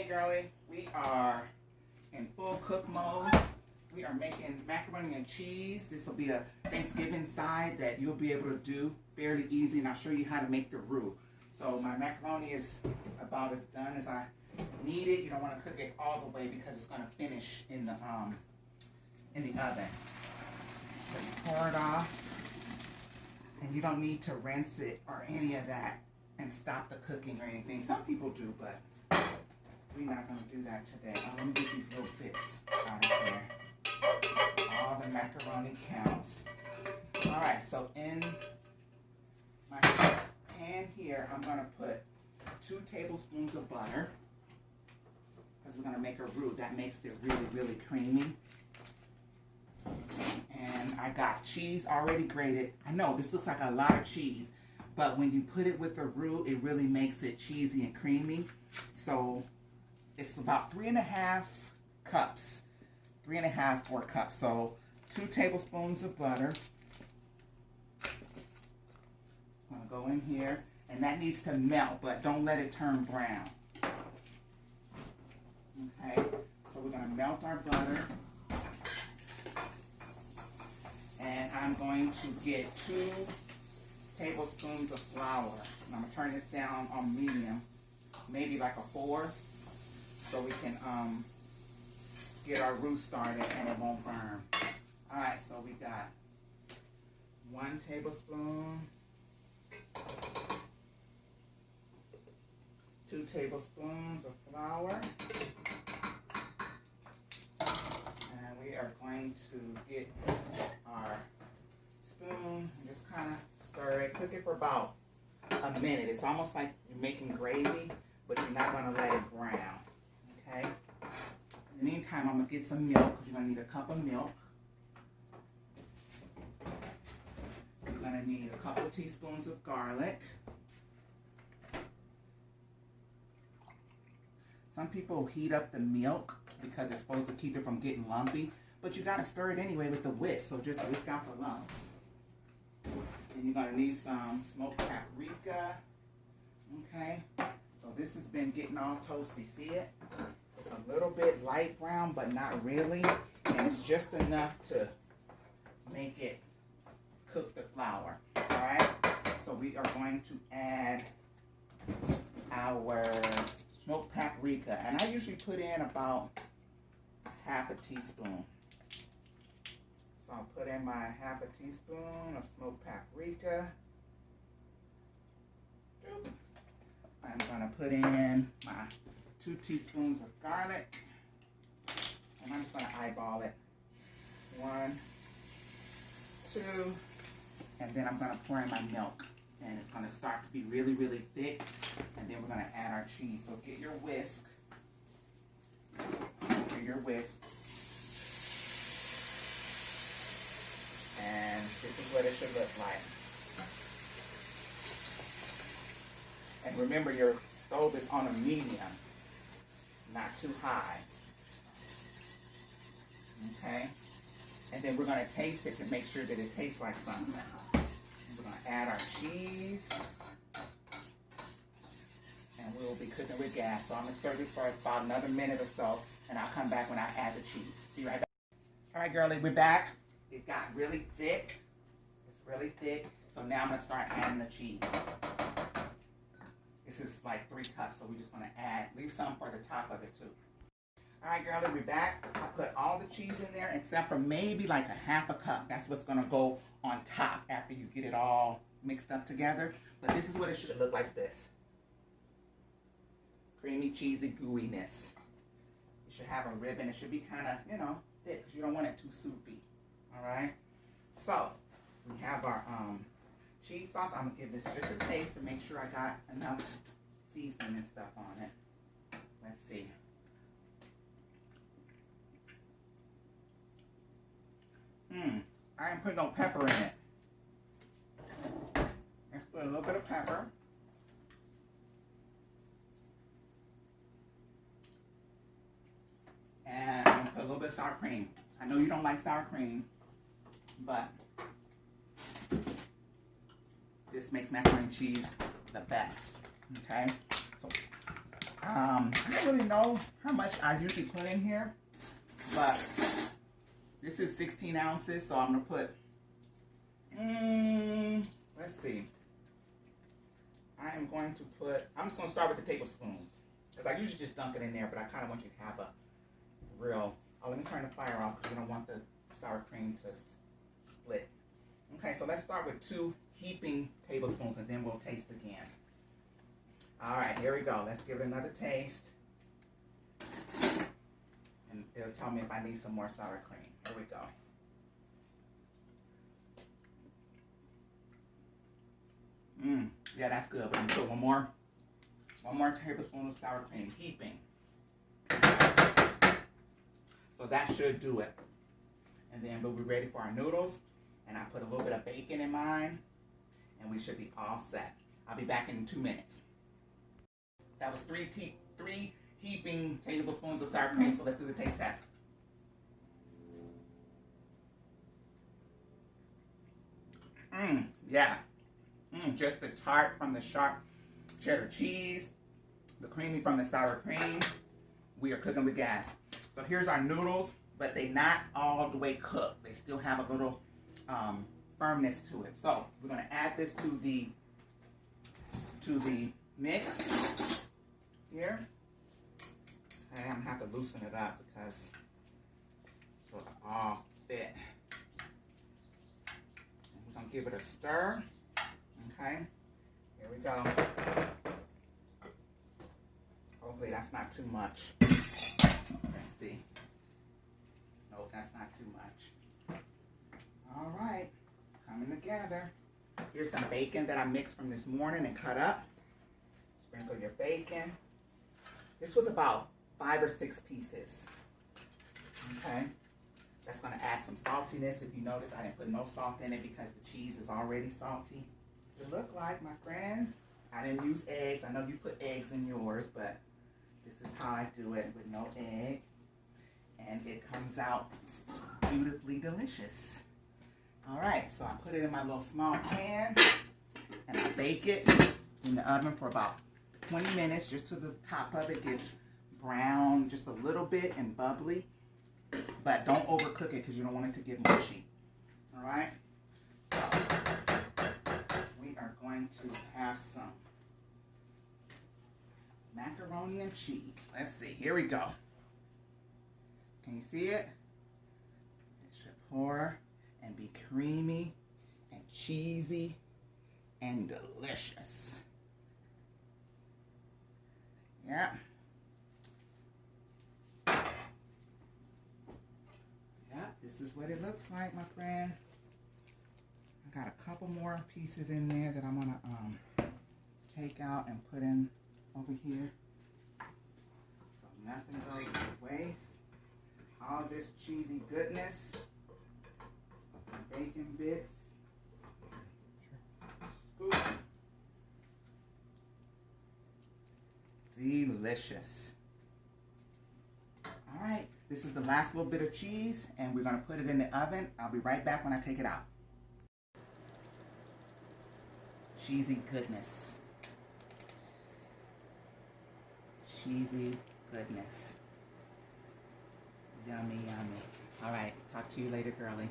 Girlie, we are in full cook mode. We are making macaroni and cheese. This will be a Thanksgiving side that you'll be able to do fairly easy, and I'll show you how to make the roux. So my macaroni is about as done as I need it. You don't want to cook it all the way because it's going to finish in the oven. So you pour it off, and you don't need to rinse it or any of that and stop the cooking or anything. Some people do, but we're not going to do that today. Let me get these little bits out of there. All the macaroni counts. All right, so in my pan here, I'm going to put 2 tablespoons of butter because we're going to make a roux. That makes it really, really creamy. And I got cheese already grated. I know this looks like a lot of cheese, but when you put it with the roux, it really makes it cheesy and creamy. So it's about 3.5 cups. 3.5, 4 cups. So 2 tablespoons of butter. I'm going to go in here, and that needs to melt, but don't let it turn brown. Okay, so we're going to melt our butter. And I'm going to get 2 tablespoons of flour. And I'm going to turn this down on medium, maybe like a 4, so we can get our roux started and it won't burn. All right, so we got 1 tablespoon, 2 tablespoons of flour, and we are going to get our spoon and just kind of stir it. Cook it for about a minute. It's almost like you're making gravy, but you're not going to let it brown. Okay? In the meantime, I'm going to get some milk. You're going to need a cup of milk. You're going to need a couple of teaspoons of garlic. Some people heat up the milk because it's supposed to keep it from getting lumpy, but you got to stir it anyway with the whisk, so just whisk out the lumps. And you're going to need some smoked paprika. Okay? So this has been getting all toasty. See it? It's a little bit light brown, but not really. And it's just enough to make it cook the flour. Alright? So we are going to add our smoked paprika. And I usually put in about half a teaspoon. So I'll put in my half a teaspoon of smoked paprika. I'm going to put in my 2 teaspoons of garlic. And I'm just going to eyeball it. 1, 2, and then I'm going to pour in my milk. And it's going to start to be really, really thick. And then we're going to add our cheese. So get your whisk. Get your whisk. And this is what it should look like. And remember, your stove is on a medium, not too high. Okay? And then we're going to taste it to make sure that it tastes like something. We're going to add our cheese. And we'll be cooking with gas. So I'm going to stir this for about another minute or so, and I'll come back when I add the cheese. Be right back. All right, girlie, we're back. It got really thick. It's really thick. So now I'm going to start adding the cheese. This is like 3 cups, so we're just going to leave some for the top of it too. All right, girlie, we're back. I put all the cheese in there except for maybe like a half a cup. That's what's going to go on top after you get it all mixed up together. But this is what it should look like this. Creamy, cheesy gooiness. It should have a ribbon. It should be kind of, thick because you don't want it too soupy. All right? So, we have our cheese sauce. I'm going to give this just a taste to make sure I got enough seasoning and stuff on it. Let's see. I didn't put no pepper in it. Let's put a little bit of pepper. And I'm going to put a little bit of sour cream. I know you don't like sour cream, but this makes macaroni and cheese the best. Okay? So I don't really know how much I usually put in here, but this is 16 ounces, so I'm going to put, let's see. I am going to put, I'm just going to start with the tablespoons. Because I usually just dunk it in there, but I kind of want you to have a real, oh, let me turn the fire off because we don't want the sour cream to split. Okay, so let's start with 2 heaping tablespoons and then we'll taste again. All right, here we go. Let's give it another taste. And it'll tell me if I need some more sour cream. Here we go. Yeah, that's good. But I'm gonna put one more tablespoon of sour cream, heaping. So that should do it. And then we'll be ready for our noodles. And I put a little bit of bacon in mine, and we should be all set. I'll be back in 2 minutes. That was 3 heaping tablespoons of sour cream. So let's do the taste test. Yeah. Just the tart from the sharp cheddar cheese, the creamy from the sour cream. We are cooking with gas. So here's our noodles, but they're not all the way cooked. They still have a little firmness to it. So we're going to add this to the mix here. And I'm going to have to loosen it up because it'll all fit. And we're going to give it a stir. Okay, here we go. Hopefully that's not too much. Let's see. Nope, that's not too much. All right, coming together. Here's some bacon that I mixed from this morning and cut up. Sprinkle your bacon. This was about 5 or 6 pieces. Okay, that's gonna add some saltiness. If you notice, I didn't put no salt in it because the cheese is already salty. It look like, my friend. I didn't use eggs. I know you put eggs in yours, but this is how I do it with no egg. And it comes out beautifully delicious. All right, so I put it in my little small pan and I bake it in the oven for about 20 minutes, just till the top of it gets brown just a little bit and bubbly. But don't overcook it because you don't want it to get mushy. All right, so we are going to have some macaroni and cheese. Let's see. Here we go. Can you see it? It should pour and be creamy and cheesy and delicious. Yeah. Yeah, this is what it looks like, my friend. I got a couple more pieces in there that I'm gonna take out and put in over here. So nothing goes to waste. All this cheesy goodness. Bacon bits. Scoop. Delicious. All right, this is the last little bit of cheese, and we're gonna put it in the oven. I'll be right back when I take it out. Cheesy goodness. Cheesy goodness. Yummy, yummy. All right, talk to you later, girlie.